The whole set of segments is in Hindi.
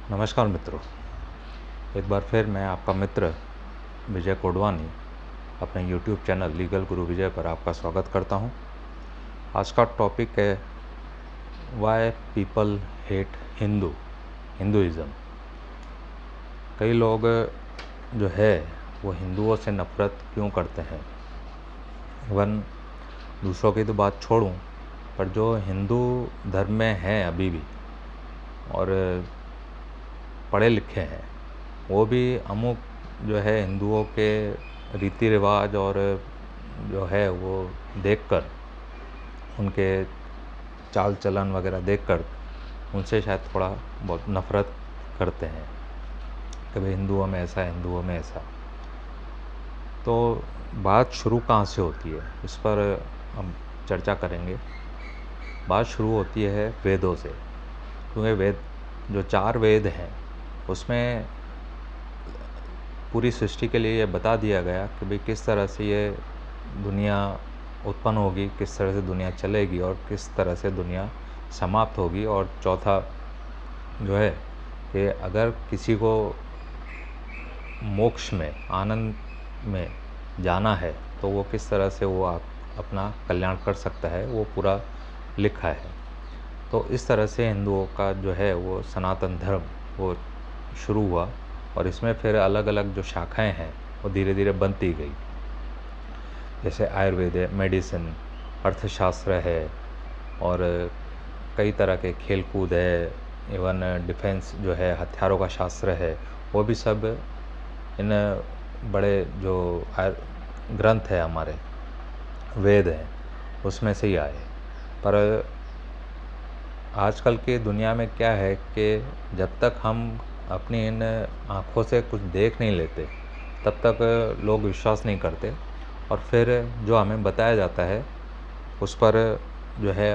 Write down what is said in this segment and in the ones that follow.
नमस्कार मित्रों, एक बार फिर मैं आपका मित्र विजय कोडवानी अपने YouTube चैनल लीगल गुरु विजय पर आपका स्वागत करता हूं। आज का टॉपिक है वाई पीपल हेट हिंदुइज़्म। कई लोग जो है वो हिंदुओं से नफ़रत क्यों करते हैं। इवन दूसरों की तो बात छोड़ूं, पर जो हिंदू धर्म में हैं अभी भी और पढ़े लिखे हैं, वो भी अमुक जो है हिंदुओं के रीति रिवाज और जो है वो देखकर, उनके चाल चलन वगैरह देखकर उनसे शायद थोड़ा बहुत नफ़रत करते हैं कि भाई हिंदुओं में ऐसा है, हिंदुओं में ऐसा। तो बात शुरू कहाँ से होती है, इस पर हम चर्चा करेंगे। बात शुरू होती है वेदों से, क्योंकि वेद जो 4 वेद हैं उसमें पूरी सृष्टि के लिए ये बता दिया गया कि भाई किस तरह से ये दुनिया उत्पन्न होगी, किस तरह से दुनिया चलेगी और किस तरह से दुनिया समाप्त होगी। और चौथा जो है कि अगर किसी को मोक्ष में, आनंद में जाना है तो वो किस तरह से वो अपना कल्याण कर सकता है, वो पूरा लिखा है। तो इस तरह से हिंदुओं का जो है वो सनातन धर्म वो शुरू हुआ और इसमें फिर अलग अलग जो शाखाएं हैं वो धीरे धीरे बनती गई। जैसे आयुर्वेद है, मेडिसिन, अर्थशास्त्र है और कई तरह के खेल कूद है, इवन डिफेंस जो है, हथियारों का शास्त्र है, वो भी सब इन बड़े जो ग्रंथ है हमारे वेद हैं उसमें से ही आए। पर आजकल की दुनिया में क्या है कि जब तक हम अपनी इन आँखों से कुछ देख नहीं लेते तब तक लोग विश्वास नहीं करते और फिर जो हमें बताया जाता है उस पर जो है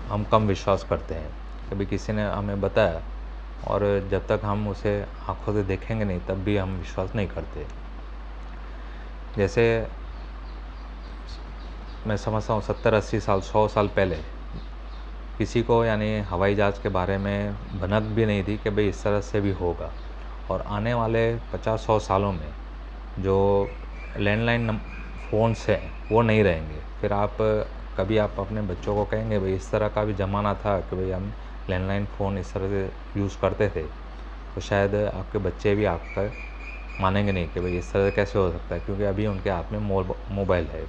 हम कम विश्वास करते हैं। कभी किसी ने हमें बताया और जब तक हम उसे आँखों से देखेंगे नहीं तब भी हम विश्वास नहीं करते। जैसे मैं समझता हूँ 70-80 साल, 100 साल पहले किसी को यानी हवाई जहाज़ के बारे में भनक भी नहीं थी कि भाई इस तरह से भी होगा। और आने वाले 50-100 सालों में जो लैंडलाइन फ़ोन्स हैं वो नहीं रहेंगे। फिर कभी आप अपने बच्चों को कहेंगे भाई इस तरह का भी ज़माना था कि भाई हम लैंडलाइन फ़ोन इस तरह से यूज़ करते थे, तो शायद आपके बच्चे भी आपका मानेंगे नहीं कि भाई इस तरह से कैसे हो सकता है, क्योंकि अभी उनके हाथ में मोबाइल है।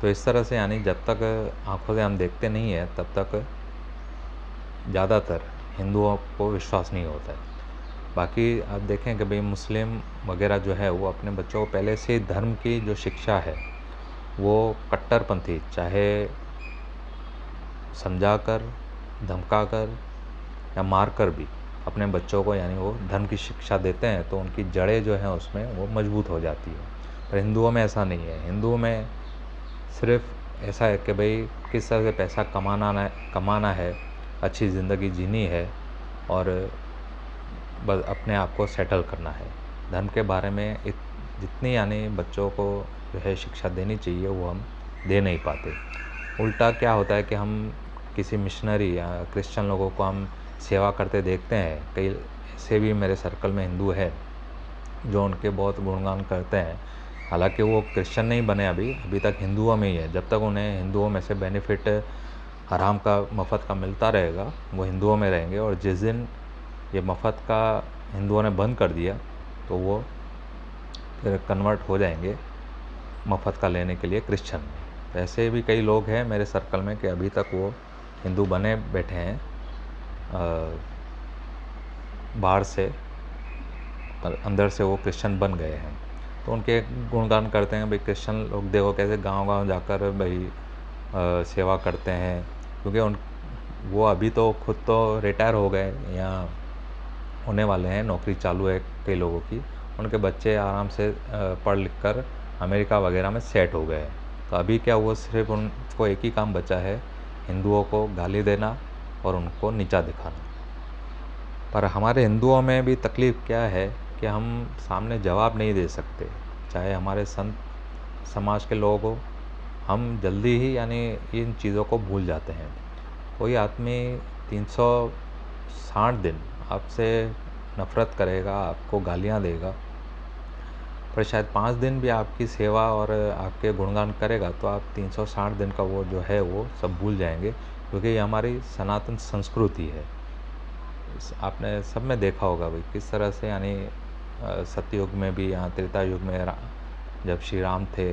तो इस तरह से यानी जब तक आँखों से हम देखते नहीं हैं तब तक ज़्यादातर हिंदुओं को विश्वास नहीं होता है। बाकी आप देखें कि भाई मुस्लिम वगैरह जो है वो अपने बच्चों को पहले से धर्म की जो शिक्षा है वो कट्टरपंथी, चाहे समझाकर, धमकाकर या मारकर भी अपने बच्चों को यानी वो धर्म की शिक्षा देते हैं, तो उनकी जड़ें जो हैं उसमें वो मजबूत हो जाती है। पर हिंदुओं में ऐसा नहीं है। हिंदुओं में सिर्फ ऐसा है कि भाई किस तरह से पैसा कमाना है, अच्छी ज़िंदगी जीनी है और बस अपने आप को सेटल करना है। धर्म के बारे में जितनी यानी बच्चों को जो है शिक्षा देनी चाहिए वो हम दे नहीं पाते। उल्टा क्या होता है कि हम किसी मिशनरी या क्रिश्चियन लोगों को हम सेवा करते देखते हैं। कई ऐसे भी मेरे सर्कल में हिंदू है जो उनके बहुत गुणगान करते हैं, हालांकि वो क्रिश्चियन नहीं बने, अभी तक हिंदुओं में ही है। जब तक उन्हें हिंदुओं में से बेनिफिट हराम का, मुफ्त का मिलता रहेगा वो हिंदुओं में रहेंगे, और जिस दिन ये मुफ्त का हिंदुओं ने बंद कर दिया तो वो फिर कन्वर्ट हो जाएंगे मुफ्त का लेने के लिए क्रिश्चियन में। ऐसे भी कई लोग हैं मेरे सर्कल में कि अभी तक वो हिंदू बने बैठे हैं बाहर से, पर अंदर से वो क्रिश्चियन बन गए हैं। तो उनके गुणगान करते हैं। भाई क्रिश्चियन लोग देखो कैसे गांव-गांव जाकर भाई सेवा करते हैं, क्योंकि वो अभी तो खुद तो रिटायर हो गए या होने वाले हैं, नौकरी चालू है कई लोगों की, उनके बच्चे आराम से पढ़ लिख कर अमेरिका वगैरह में सेट हो गए। तो अभी क्या हुआ, सिर्फ उनको एक ही काम बचा है, हिंदुओं को गाली देना और उनको नीचा दिखाना। पर हमारे हिंदुओं में भी तकलीफ़ क्या है कि हम सामने जवाब नहीं दे सकते, चाहे हमारे संत समाज के लोग हो, हम जल्दी ही यानी इन चीज़ों को भूल जाते हैं। कोई आदमी 360 दिन आपसे नफ़रत करेगा, आपको गालियाँ देगा, पर शायद 5 दिन भी आपकी सेवा और आपके गुणगान करेगा तो आप 360 दिन का वो जो है वो सब भूल जाएंगे, क्योंकि ये हमारी सनातन संस्कृति है। आपने सब में देखा होगा भाई किस तरह से, यानी सतयुग में भी, यहाँ त्रेता युग में जब श्री राम थे,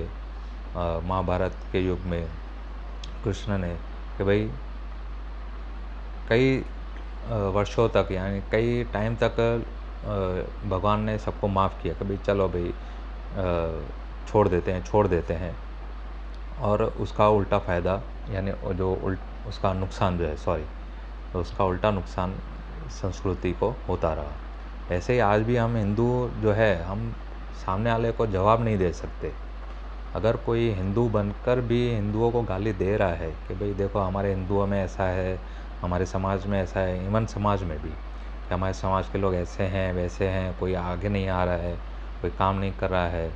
महाभारत के युग में कृष्ण ने, कि भाई कई वर्षों तक, यानी कई टाइम तक भगवान ने सबको माफ़ किया कि भाई चलो भाई छोड़ देते हैं, और उसका उल्टा फ़ायदा, यानी जो उसका नुकसान जो है, तो उसका उल्टा नुकसान संस्कृति को होता रहा। ऐसे ही आज भी हम हिंदू जो है, हम सामने वाले को जवाब नहीं दे सकते। अगर कोई हिंदू बनकर भी हिंदुओं को गाली दे रहा है कि भाई देखो हमारे हिंदुओं में ऐसा है, हमारे समाज में ऐसा है, इवन समाज में भी कि हमारे समाज के लोग ऐसे हैं वैसे हैं, कोई आगे नहीं आ रहा है, कोई काम नहीं कर रहा है,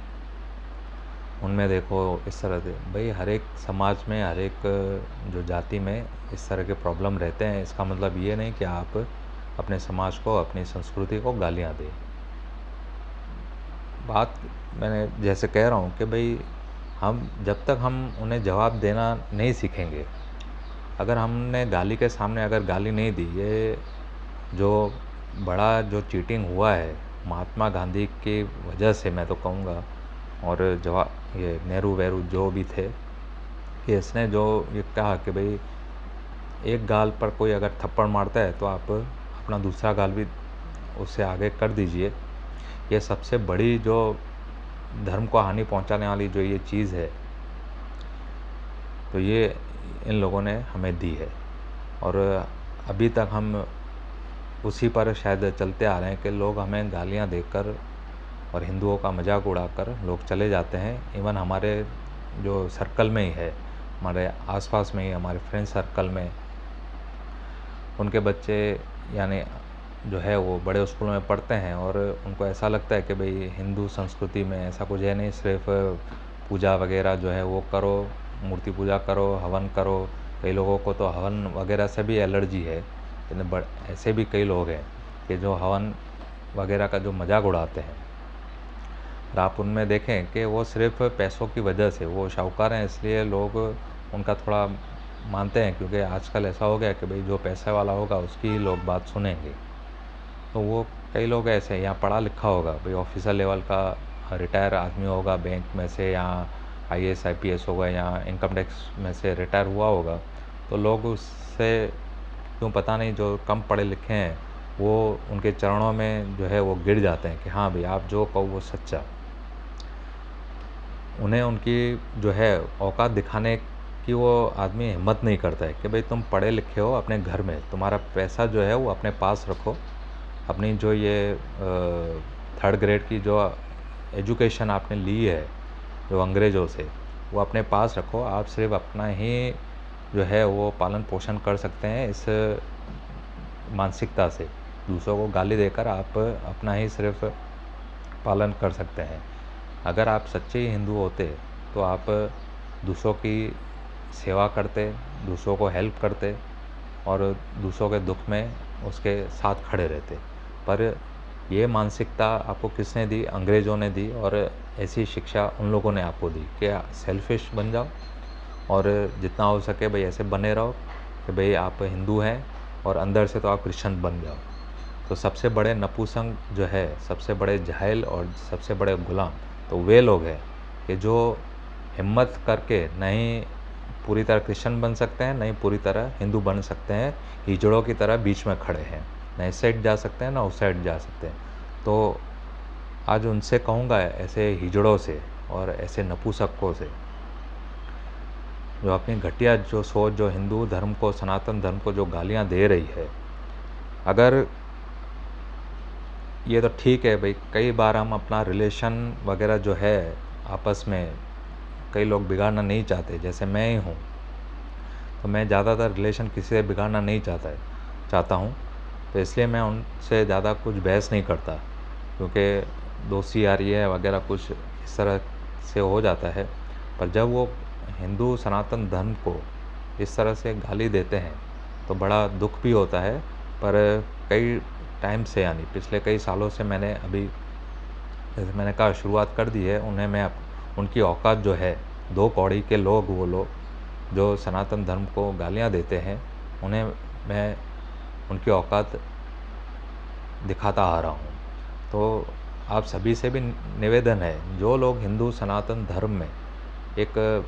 उनमें देखो इस तरह से, भाई हर एक समाज में, हर एक जो जाति में इस तरह के प्रॉब्लम रहते हैं। इसका मतलब ये नहीं कि आप अपने समाज को, अपनी संस्कृति को गालियाँ दें। बात मैंने जैसे कह रहा हूँ कि भाई हम जब तक हम उन्हें जवाब देना नहीं सीखेंगे, अगर हमने गाली के सामने अगर गाली नहीं दी, ये जो बड़ा जो चीटिंग हुआ है महात्मा गांधी की वजह से, मैं तो कहूँगा, और ये नेहरू वेहरू जो भी थे, कि इसने जो ये कहा कि भाई एक गाल पर कोई अगर थप्पड़ मारता है तो आप अपना दूसरा गाल भी उससे आगे कर दीजिए। ये सबसे बड़ी जो धर्म को हानि पहुंचाने वाली जो ये चीज़ है, तो ये इन लोगों ने हमें दी है, और अभी तक हम उसी पर शायद चलते आ रहे हैं कि लोग हमें गालियां देकर और हिंदुओं का मजाक उड़ाकर लोग चले जाते हैं। इवन हमारे जो सर्कल में ही है, हमारे आसपास में ही, हमारे फ्रेंड सर्कल में, उनके बच्चे यानी जो है वो बड़े स्कूल में पढ़ते हैं, और उनको ऐसा लगता है कि भाई हिंदू संस्कृति में ऐसा कुछ है नहीं, सिर्फ पूजा वगैरह जो है वो करो, मूर्ति पूजा करो, हवन करो। कई लोगों को तो हवन वगैरह से भी एलर्जी है, लेकिन ऐसे भी कई लोग हैं कि जो हवन वगैरह का जो मजाक उड़ाते हैं, और आप उनमें देखें कि वो सिर्फ पैसों की वजह से, वो शाहूकार हैं इसलिए लोग उनका थोड़ा मानते हैं, क्योंकि आजकल ऐसा हो गया कि भाई जो पैसे वाला होगा उसकी ही लोग बात सुनेंगे। तो वो कई लोग ऐसे हैं, यहाँ पढ़ा लिखा होगा भाई, ऑफिसर लेवल का रिटायर आदमी होगा बैंक में से, या IAS IPS होगा, या इनकम टैक्स में से रिटायर हुआ होगा, तो लोग उससे क्यों पता नहीं, जो कम पढ़े लिखे हैं वो उनके चरणों में जो है वो गिर जाते हैं कि हाँ भाई आप जो कहो वो सच्चा। उन्हें उनकी जो है औकात दिखाने की वो आदमी हिम्मत नहीं करता है कि भाई तुम पढ़े लिखे हो, अपने घर में तुम्हारा पैसा जो है वो अपने पास रखो, अपनी जो ये 3rd ग्रेड की जो एजुकेशन आपने ली है जो अंग्रेज़ों से, वो अपने पास रखो। आप सिर्फ अपना ही जो है वो पालन पोषण कर सकते हैं इस मानसिकता से। दूसरों को गाली देकर आप अपना ही सिर्फ पालन कर सकते हैं। अगर आप सच्चे ही हिंदू होते तो आप दूसरों की सेवा करते, दूसरों को हेल्प करते, और दूसरों के दुख में उसके साथ खड़े रहते। पर ये मानसिकता आपको किसने दी? अंग्रेज़ों ने दी, और ऐसी शिक्षा उन लोगों ने आपको दी कि सेल्फिश बन जाओ, और जितना हो सके भाई ऐसे बने रहो कि भाई आप हिंदू हैं और अंदर से तो आप क्रिश्चियन बन जाओ। तो सबसे बड़े नपुंसक जो है, सबसे बड़े जाहिल और सबसे बड़े गुलाम तो वे लोग हैं कि जो हिम्मत करके नहीं पूरी तरह क्रिश्चियन बन सकते हैं, नहीं पूरी तरह हिंदू बन सकते हैं, हिजड़ों की तरह बीच में खड़े हैं, ना इस साइड जा सकते हैं ना उस साइड जा सकते हैं। तो आज उनसे कहूँगा, ऐसे हिजड़ों से और ऐसे नपुंसकों से, जो अपनी घटिया जो सोच, जो हिंदू धर्म को, सनातन धर्म को जो गालियाँ दे रही है, अगर ये तो ठीक है भाई, कई बार हम अपना रिलेशन वगैरह जो है आपस में कई लोग बिगाड़ना नहीं चाहते, जैसे मैं ही हूँ, तो मैं ज़्यादातर रिलेशन किसी से बिगाड़ना नहीं चाहता हूँ, तो इसलिए मैं उनसे ज़्यादा कुछ बहस नहीं करता, क्योंकि दोस्ती यारी है वगैरह कुछ इस तरह से हो जाता है। पर जब वो हिंदू सनातन धर्म को इस तरह से गाली देते हैं तो बड़ा दुख भी होता है, पर कई टाइम से, यानी पिछले कई सालों से मैंने अभी, जैसे मैंने कहा, शुरुआत कर दी है। उन्हें मैं उनकी औकात जो है, 2 कौड़ी के लोग, वो लोग जो सनातन धर्म को गालियाँ देते हैं, उन्हें मैं उनकी औकात दिखाता आ रहा हूँ। तो आप सभी से भी निवेदन है, जो लोग हिंदू सनातन धर्म में एक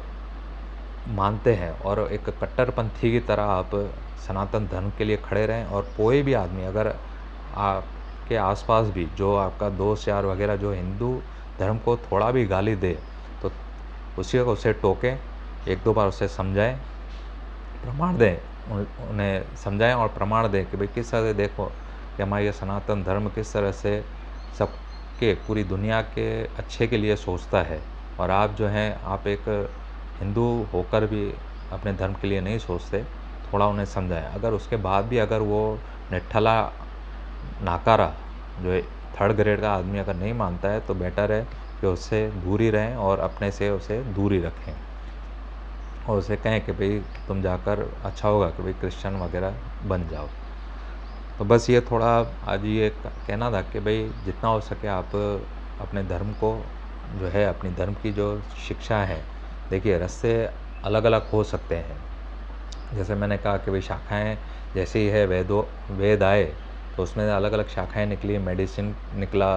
मानते हैं और एक कट्टरपंथी की तरह आप सनातन धर्म के लिए खड़े रहें, और कोई भी आदमी अगर आपके आसपास भी जो आपका दोस्त यार वगैरह जो हिंदू धर्म को थोड़ा भी गाली दे, तो उसे टोकें, 1-2 बार उसे समझाएं, प्रमाण दें, उन्हें समझाएं और प्रमाण दें कि भाई किस तरह से देखो कि हमारा ये सनातन धर्म किस तरह से सबके, पूरी दुनिया के अच्छे के लिए सोचता है, और आप जो हैं, आप एक हिंदू होकर भी अपने धर्म के लिए नहीं सोचते। थोड़ा उन्हें समझाएं। अगर उसके बाद भी अगर वो निठल्ला नाकारा जो 3rd ग्रेड का आदमी अगर नहीं मानता है, तो बेटर है कि उससे दूर ही रहें और अपने से उसे दूर ही रखें, और उसे कहें कि भाई तुम जाकर अच्छा होगा कि भाई क्रिश्चियन वगैरह बन जाओ। तो बस ये थोड़ा आज ये कहना था कि भाई जितना हो सके आप अपने धर्म को जो है, अपनी धर्म की जो शिक्षा है, देखिए रास्ते अलग अलग हो सकते हैं। जैसे मैंने कहा कि भाई शाखाएं जैसे ही है, वेद आए तो उसमें अलग अलग शाखाएं निकली, मेडिसिन निकला,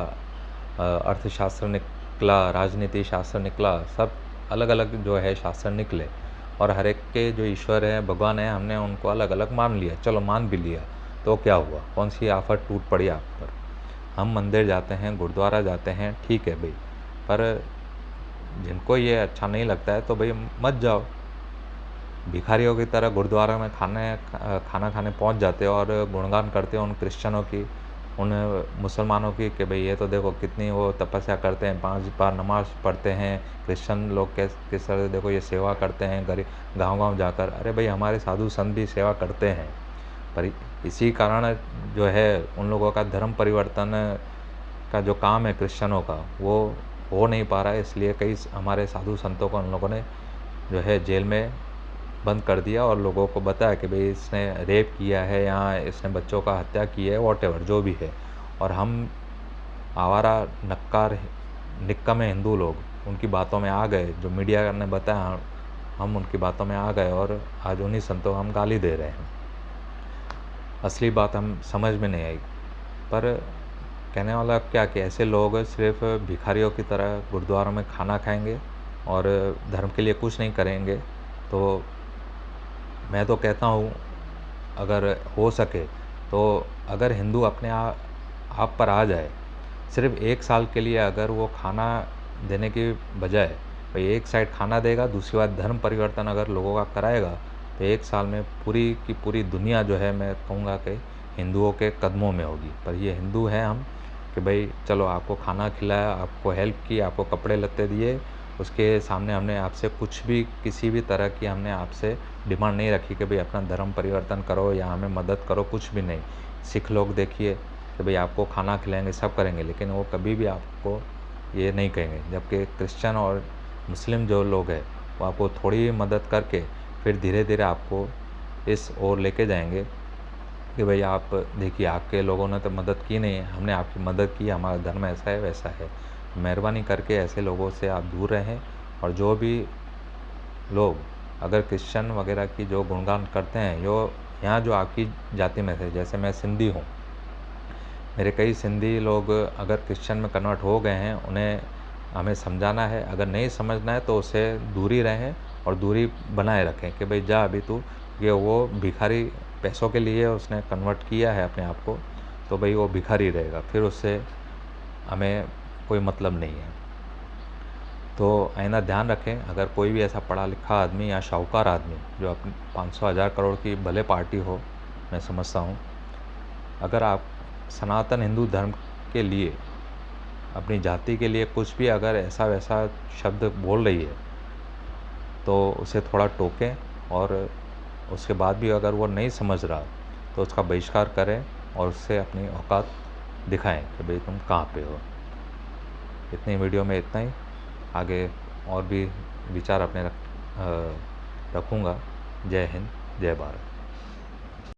अर्थशास्त्र निकला, राजनीति शास्त्र निकला, सब अलग अलग जो है शास्त्र निकले, और हर एक के जो ईश्वर है, भगवान है, हमने उनको अलग अलग मान लिया। चलो मान भी लिया तो क्या हुआ, कौन सी आफत टूट पड़ी आप पर। हम मंदिर जाते हैं, गुरुद्वारा जाते हैं, ठीक है भाई, पर जिनको ये अच्छा नहीं लगता है तो भाई मत जाओ। भिखारियों की तरह गुरुद्वारा में खाना खाने पहुंच जाते हो और गुणगान करते हो उन क्रिश्चियनों की, उन मुसलमानों की, कि भाई ये तो देखो कितनी वो तपस्या करते हैं, 5 बार नमाज पढ़ते हैं। क्रिश्चियन लोग किस तरह से देखो ये सेवा करते हैं गरीब गांव-गांव जाकर। अरे भाई हमारे साधु संत भी सेवा करते हैं, पर इसी कारण जो है उन लोगों का धर्म परिवर्तन का जो काम है क्रिश्चियनों का, वो हो नहीं पा रहा है। इसलिए कई हमारे साधु संतों को उन लोगों ने जो है जेल में बंद कर दिया, और लोगों को बताया कि भाई इसने रेप किया है या इसने बच्चों का हत्या की है, वॉटेवर जो भी है। और हम आवारा नक्कार निक्कमे हिंदू लोग उनकी बातों में आ गए, जो मीडिया ने बताया, हम उनकी बातों में आ गए, और आज उन्हीं संतों को हम गाली दे रहे हैं। असली बात हम समझ में नहीं आई। पर कहने वाला क्या कि ऐसे लोग सिर्फ भिखारियों की तरह गुरुद्वारों में खाना खाएंगे और धर्म के लिए कुछ नहीं करेंगे। तो मैं तो कहता हूँ, अगर हो सके तो अगर हिंदू अपने आप पर आ जाए, सिर्फ 1 साल के लिए अगर वो खाना देने की बजाय भाई एक साइड खाना देगा, दूसरी बात धर्म परिवर्तन अगर लोगों का कराएगा, तो 1 साल में पूरी की पूरी दुनिया जो है, मैं कहूँगा कि हिंदुओं के कदमों में होगी। पर ये हिंदू हैं हम कि भाई चलो आपको खाना खिलाया, आपको हेल्प की, आपको कपड़े लत्ते दिए, उसके सामने हमने आपसे कुछ भी, किसी भी तरह की हमने आपसे डिमांड नहीं रखी कि भाई अपना धर्म परिवर्तन करो या हमें मदद करो, कुछ भी नहीं। सिख लोग देखिए कि भाई आपको खाना खिलाएंगे, सब करेंगे, लेकिन वो कभी भी आपको ये नहीं कहेंगे। जबकि क्रिश्चियन और मुस्लिम जो लोग हैं, वो आपको थोड़ी मदद करके फिर धीरे धीरे आपको इस ओर लेके जाएंगे कि भाई आप देखिए आपके लोगों ने तो मदद की नहीं है, हमने आपकी मदद की, हमारा धर्म ऐसा है वैसा है। मेहरबानी करके ऐसे लोगों से आप दूर रहें। और जो भी लोग अगर क्रिश्चियन वगैरह की जो गुणगान करते हैं, जो यहाँ जो आपकी जाति में से, जैसे मैं सिंधी हूँ, मेरे कई सिंधी लोग अगर क्रिश्चियन में कन्वर्ट हो गए हैं, उन्हें हमें समझाना है। अगर नहीं समझना है तो उससे दूरी रहें और दूरी बनाए रखें कि भाई जा अभी तू, ये वो भिखारी, पैसों के लिए उसने कन्वर्ट किया है अपने आप को, तो भाई वो भिखारी रहेगा, फिर उससे हमें कोई मतलब नहीं है। तो आइंदा ध्यान रखें, अगर कोई भी ऐसा पढ़ा लिखा आदमी या शाहूकार आदमी जो अपनी 500-1000 करोड़ की भले पार्टी हो, मैं समझता हूँ, अगर आप सनातन हिंदू धर्म के लिए, अपनी जाति के लिए कुछ भी अगर ऐसा वैसा शब्द बोल रही है, तो उसे थोड़ा टोकें, और उसके बाद भी अगर वो नहीं समझ रहा तो उसका बहिष्कार करें और उससे अपनी औकात दिखाएं कि भाई तुम कहाँ पे हो। इतनी वीडियो में इतना ही, आगे और भी विचार अपने रखूँगा। जय हिंद, जय भारत।